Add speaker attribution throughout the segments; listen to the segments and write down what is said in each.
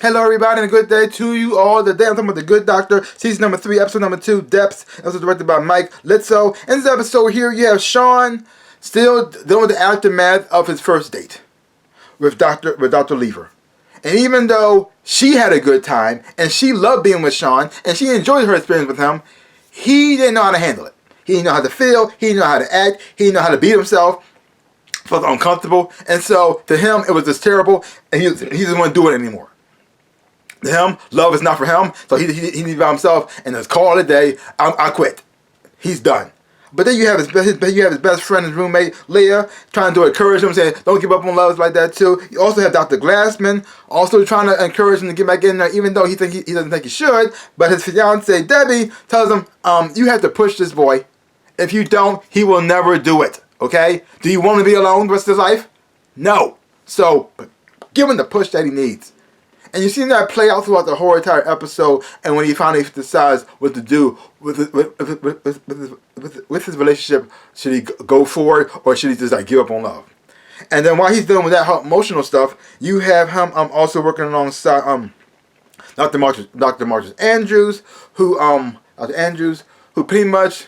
Speaker 1: Hello everybody and a good day to you all. Today I'm talking about The Good Doctor, season number 3, episode number 2, Depths. It was directed by Mike Lizzo. In this episode here, you have Sean still dealing with the aftermath of his first date with Dr. Lever. And even though she had a good time and she loved being with Sean and she enjoyed her experience with him, he didn't know how to handle it. He didn't know how to feel, he didn't know how to act, he didn't know how to beat himself, felt uncomfortable, and so to him it was just terrible and he didn't want to do it anymore. To him, love is not for him, so he needs by himself and just call it a day. I quit. He's done. But then you have his best friend and roommate Leah trying to encourage him, saying don't give up on love like that too. You also have Dr. Glassman also trying to encourage him to get back in there, even though he doesn't think he should. But his fiance Debbie tells him, you have to push this boy. If you don't, he will never do it. Okay? Do you want to be alone the rest of his life? No. So give him the push that he needs. And you've seen that play out throughout the whole entire episode, and when he finally decides what to do with his relationship, should he go forward or should he just give up on love? And then while he's dealing with that emotional stuff, you have him also working alongside Dr. Marcus Andrews, who pretty much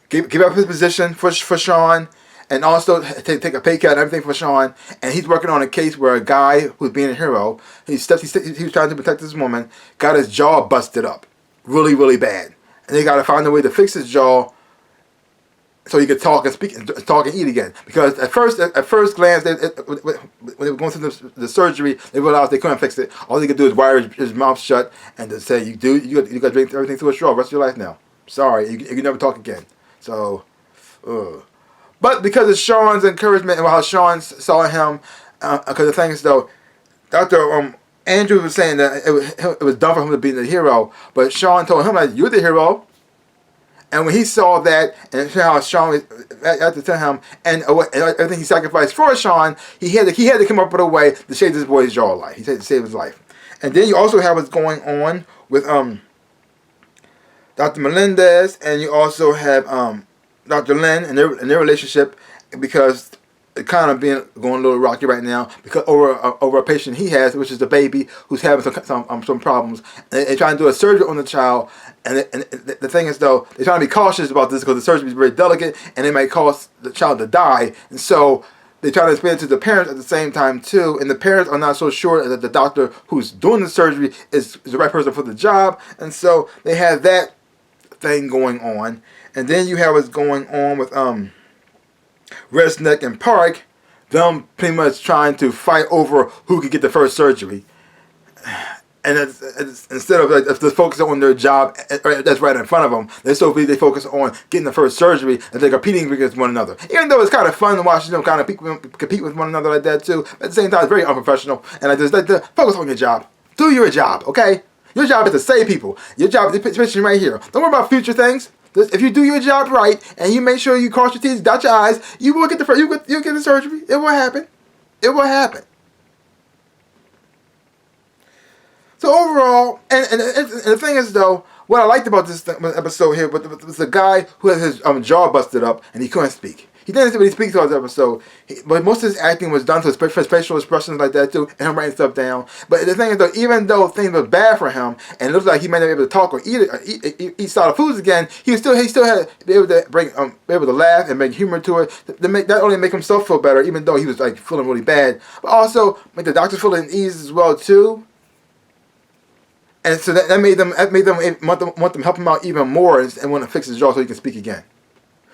Speaker 1: gave up his position for Sean. And also take a pay cut and everything for Sean. And he's working on a case where a guy who's being a hero, he was trying to protect this woman, got his jaw busted up. Really, really bad. And they got to find a way to fix his jaw so he could talk and speak, talk and eat again. Because at first glance, when they were going through the surgery, they realized they couldn't fix it. All they could do is wire his mouth shut and just say, you got to drink everything through a straw the rest of your life now. Sorry, you can never talk again. So, But because of Sean's encouragement and how Sean saw him, because the thing is though, Dr. Andrew was saying that it was done for him to be the hero, but Sean told him that you're the hero. And when he saw that and how Sean had to tell him and everything he sacrificed for Sean, he had to come up with a way to save this boy's jaw life. He said to save his life. And then you also have what's going on with Dr. Melendez, and you also have Dr. Lynn and their relationship, because it kind of going a little rocky right now because over a patient he has, which is the baby who's having some problems. And they're trying to do a surgery on the child, and the thing is though, they're trying to be cautious about this because the surgery is very delicate and it might cause the child to die. And so they try to explain it to the parents at the same time too, and the parents are not so sure that the doctor who's doing the surgery is the right person for the job, and so they have that thing going on. And then you have what's going on with Resnick and Park, them pretty much trying to fight over who could get the first surgery. And it's instead of just focusing on their job that's right in front of them, they focus on getting the first surgery, and they're competing against one another. Even though it's kind of fun to watch them kind of compete with one another like that too, at the same time it's very unprofessional. And I just like to focus on your job. Do your job, okay? Your job is to save people. Your job is to right here. Don't worry about future things. If you do your job right and you make sure you cross your T's, dot your I's, you will get you'll get the surgery. It will happen. It will happen. So overall, and the thing is though, what I liked about this episode here was the guy who had his jaw busted up and he couldn't speak. He didn't really speak throughout the episode, but most of his acting was done to his facial expressions like that too, and him writing stuff down. But the thing is though, even though things were bad for him, and it looks like he might not be able to talk or eat solid foods again, he still had to be able to be able to laugh and bring humor to it, to not only make himself feel better, even though he was feeling really bad, but also make the doctor feel at ease as well too. And so that made them want them help him out even more and want to fix his jaw so he can speak again.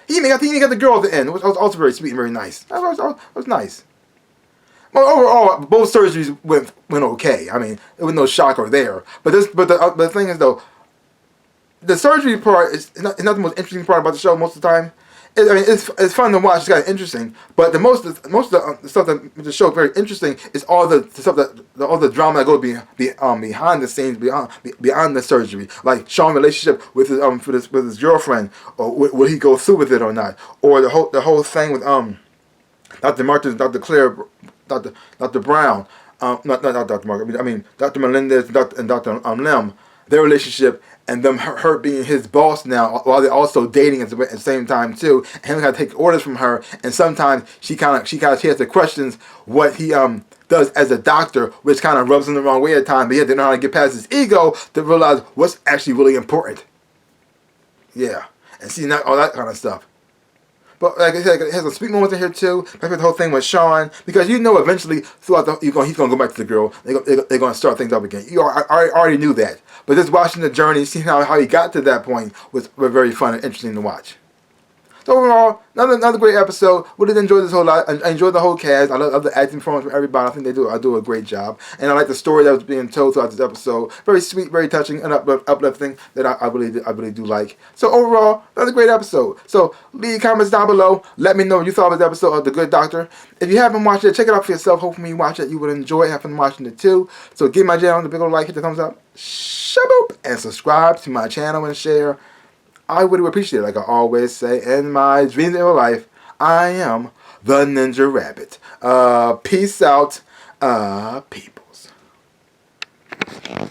Speaker 1: He even got the girl at the end. It was also very sweet and very nice. That was nice. Well, overall, both surgeries went okay. I mean, there was no shocker there. But the thing is though, the surgery part is not the most interesting part about the show most of the time. It's fun to watch. It's kind of interesting. But most of the stuff that the show is very interesting is all the stuff all the drama that goes behind the scenes, beyond the surgery. Like Sean's relationship with his girlfriend, or will he go through with it or not? Or the whole thing with Dr. Martin, Dr. Claire, Dr. Brown, not Dr. Martin. I mean Dr. Melendez and Dr. Lim. Their relationship and them her being his boss now, while they're also dating at the same time too, and him got to take orders from her, and sometimes she has to question what he does as a doctor, which kind of rubs him the wrong way at times. But he had to know how to get past his ego to realize what's actually really important. Yeah, and see all that kind of stuff. But like I said, it has some sweet moments in here too. Like the whole thing with Sean, because you know eventually throughout he's gonna go back to the girl. They're gonna start things up again. I already knew that, but just watching the journey, seeing how he got to that point was very fun and interesting to watch. So overall, another great episode. Really enjoyed this whole lot. I enjoyed the whole cast. I love the acting performance from everybody. I think they do a great job. And I like the story that was being told throughout this episode. Very sweet, very touching, and uplifting that I really do like. So overall, another great episode. So leave comments down below. Let me know what you thought of this episode of The Good Doctor. If you haven't watched it, check it out for yourself. Hopefully you watch it. You would enjoy it. Have fun watching it too. So give my channel a big old like, hit the thumbs up, shaboop, and subscribe to my channel and share. I would appreciate it. Like I always say in my dreams of life, I am the Ninja Rabbit. Peace out, people.